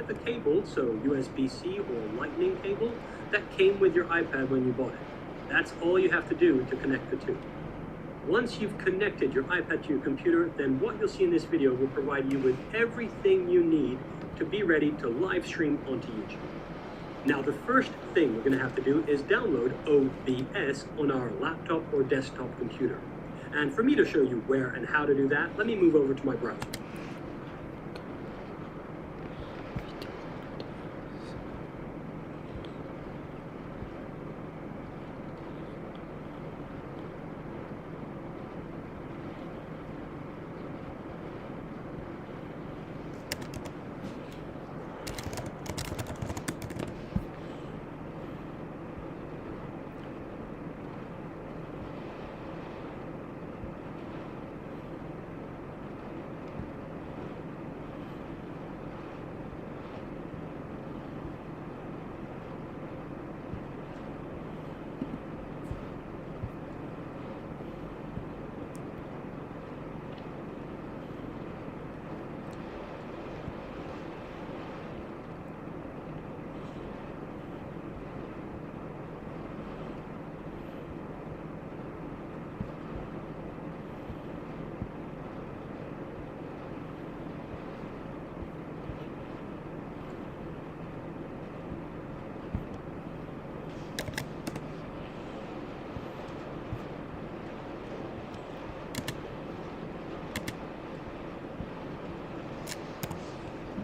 get the cable, so USB-C or Lightning cable, that came with your iPad when you bought it. That's all you have to do to connect the two. Once you've connected your iPad to your computer, then what you'll see in this video will provide you with everything you need to be ready to live stream onto YouTube. Now, the first thing we're going to have to do is download OBS on our laptop or desktop computer. And for me to show you where and how to do that, let me move over to my browser.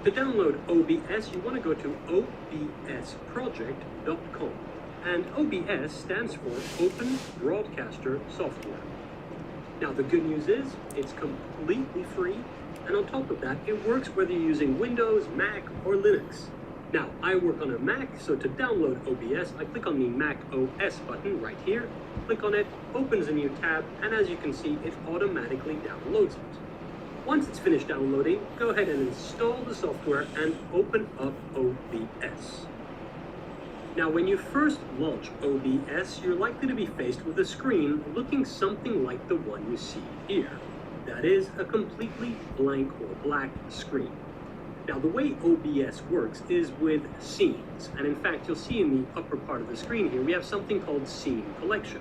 To download OBS, you want to go to obsproject.com. And OBS stands for Open Broadcaster Software. Now, the good news is it's completely free, and on top of that, it works whether you're using Windows, Mac, or Linux. Now, I work on a Mac, so to download OBS, I click on the Mac OS button right here, click on it, opens a new tab, and as you can see, it automatically downloads it. Once it's finished downloading, go ahead and install the software and open up OBS. Now, when you first launch OBS, you're likely to be faced with a screen looking something like the one you see here. That is a completely blank or black screen. Now, the way OBS works is with scenes, and in fact, you'll see in the upper part of the screen here, we have something called Scene Collection.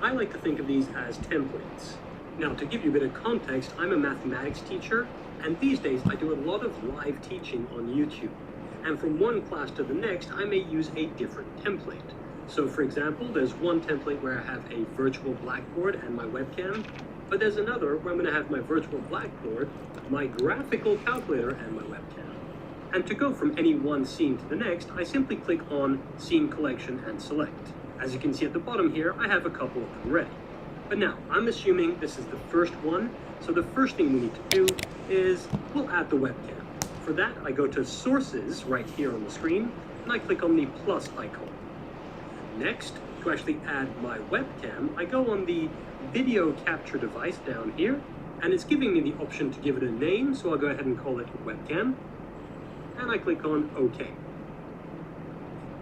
I like to think of these as templates. Now, to give you a bit of context, I'm a mathematics teacher, and these days I do a lot of live teaching on YouTube. And from one class to the next, I may use a different template. So for example, there's one template where I have a virtual blackboard and my webcam, but there's another where I'm going to have my virtual blackboard, my graphical calculator, and my webcam. And to go from any one scene to the next, I simply click on Scene Collection and select. As you can see at the bottom here, I have a couple of them ready. But now, I'm assuming this is the first one, so the first thing we need to do is we'll add the webcam. For that, I go to Sources right here on the screen, and I click on the plus icon. Next, to actually add my webcam, I go on the video capture device down here, and it's giving me the option to give it a name, so I'll go ahead and call it webcam, and I click on OK.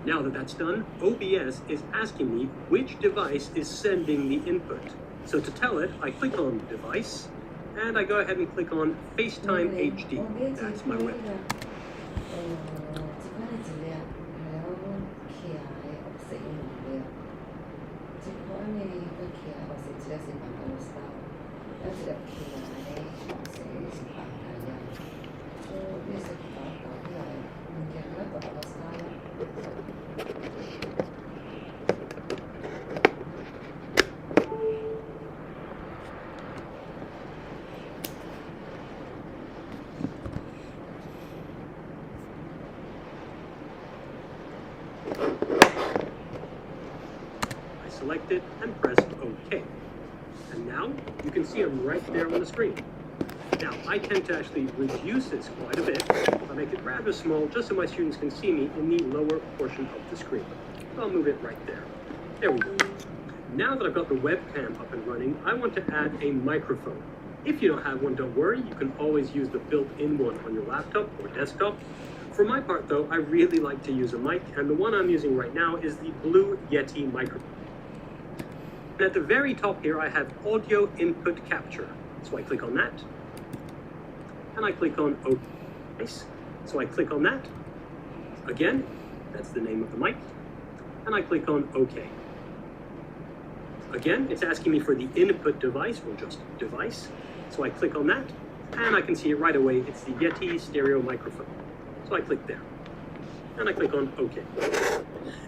Now that that's done, OBS is asking me which device is sending the input. So to tell it, I click on Device, and I go ahead and click on FaceTime HD. That's my webcam. Select it and press OK. And now you can see I'm right there on the screen. Now, I tend to actually reduce this quite a bit. I make it rather small just so my students can see me in the lower portion of the screen. So I'll move it right there. There we go. Now that I've got the webcam up and running, I want to add a microphone. If you don't have one, don't worry. You can always use the built-in one on your laptop or desktop. For my part, though, I really like to use a mic, and the one I'm using right now is the Blue Yeti microphone. And at the very top here, I have audio input capture. So I click on that, and I click on OK. So I click on that. Again, that's the name of the mic. And I click on OK. Again, it's asking me for the input device, or just device. So I click on that, and I can see it right away. It's the Yeti stereo microphone. So I click there, and I click on OK.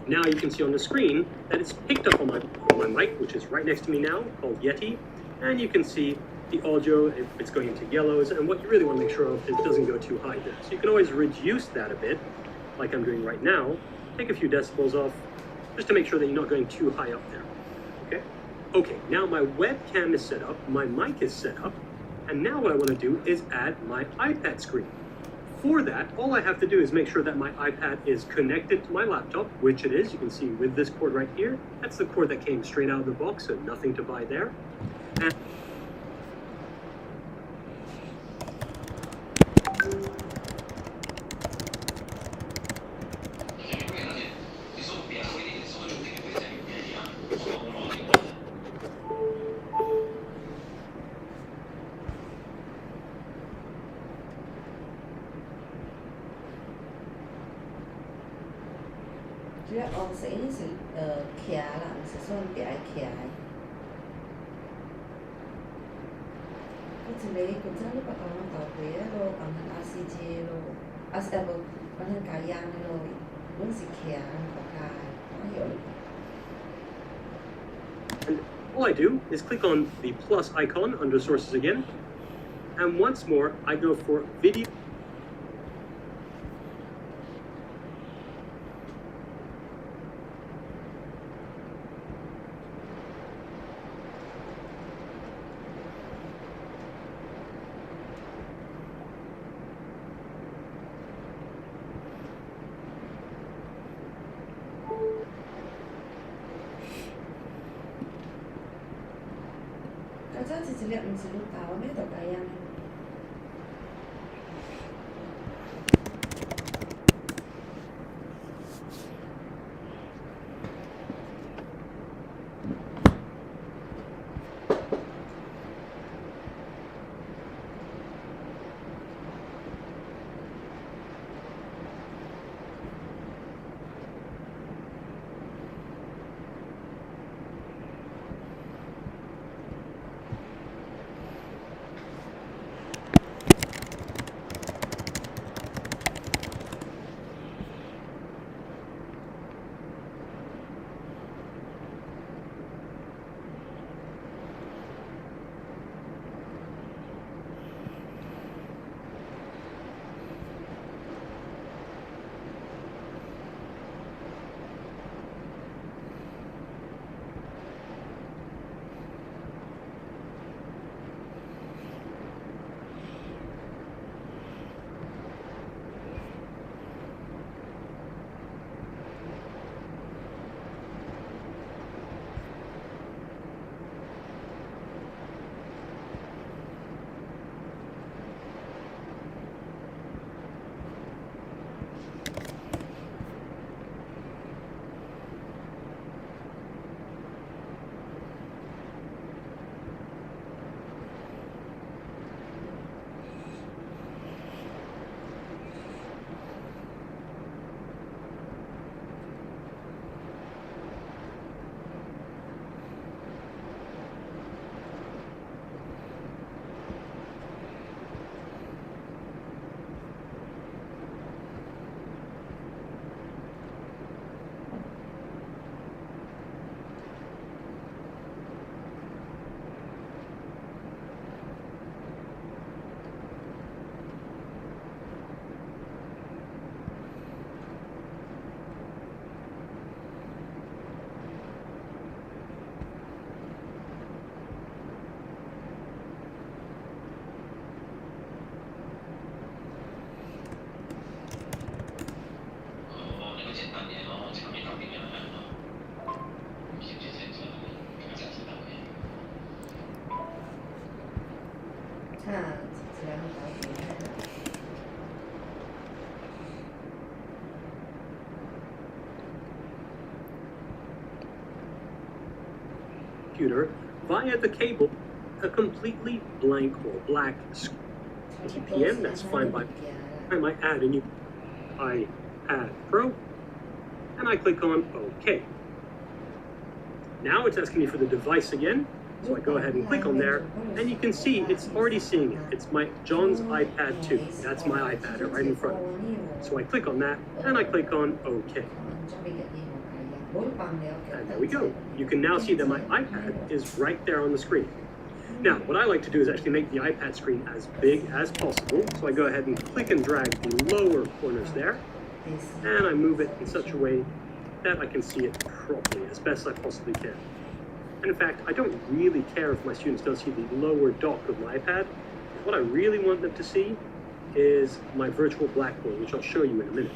Now you can see on the screen that it's picked up on my mic, which is right next to me now, called Yeti. And you can see the audio, if it's going into yellows, and what you really want to make sure of is it doesn't go too high there. So you can always reduce that a bit, like I'm doing right now. Take a few decibels off, just to make sure that you're not going too high up there. Okay, now my webcam is set up, my mic is set up, and now what I want to do is add my iPad screen. For that, all I have to do is make sure that my iPad is connected to my laptop, which it is. You can see with this cord right here, that's the cord that came straight out of the box, so nothing to buy there. And主要我食呢是徛啦，唔是算第一徛。嗰一個嗰陣你把講到佢咯，講緊RCJ咯，無講緊解樣咯，本是徛個解，哪有？ And all I do is click on the plus icon under sources again. And once more, I go for video. Kadang sejak mesti tahu ni tak kaya ni. Computer via the cable, a completely blank or black screen. TPM, that's fine by time I add a new iPad Pro, and I click on OK. Now it's asking me for the device again, so I go ahead and click on there, and you can see it's already seeing it. It's my John's iPad 2. That's my iPad right in front of me. So I click on that, and I click on OK. And there we go. You can now see that my iPad is right there on the screen. Now, what I like to do is actually make the iPad screen as big as possible. So I go ahead and click and drag the lower corners there, and I move it in such a way that I can see it properly as best I possibly can. And in fact, I don't really care if my students don't see the lower dock of my iPad. What I really want them to see is my virtual blackboard, which I'll show you in a minute.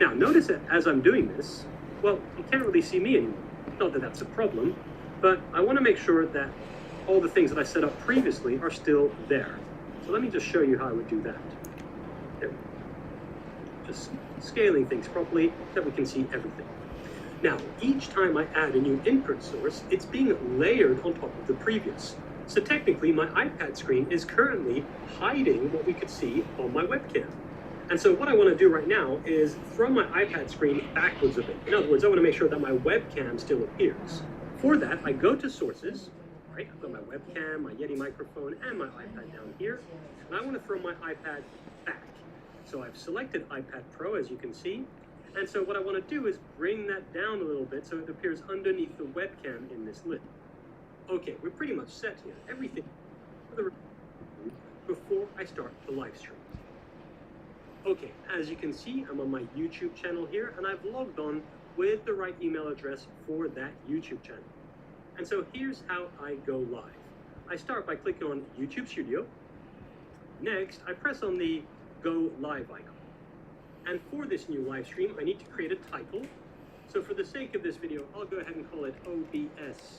Now, notice that as I'm doing this, well, you can't really see me anymore. Not that that's a problem, but I want to make sure that all the things that I set up previously are still there. So let me just show you how I would do that. There. Just scaling things properly so that we can see everything. Now, each time I add a new input source, it's being layered on top of the previous. So technically, my iPad screen is currently hiding what we could see on my webcam. And so what I want to do right now is throw my iPad screen backwards a bit. In other words, I want to make sure that my webcam still appears. For that, I go to Sources, right? I've got my webcam, my Yeti microphone, and my iPad down here. And I want to throw my iPad back. So I've selected iPad Pro, as you can see. And so what I want to do is bring that down a little bit so it appears underneath the webcam in this lid. Okay, we're pretty much set here. Everything before I start the live stream. Okay, as you can see, I'm on my YouTube channel here, and I've logged on with the right email address for that YouTube channel. And so here's how I go live. I start by clicking on YouTube Studio. Next, I press on the Go Live icon. And for this new live stream, I need to create a title. So for the sake of this video, I'll go ahead and call it OBS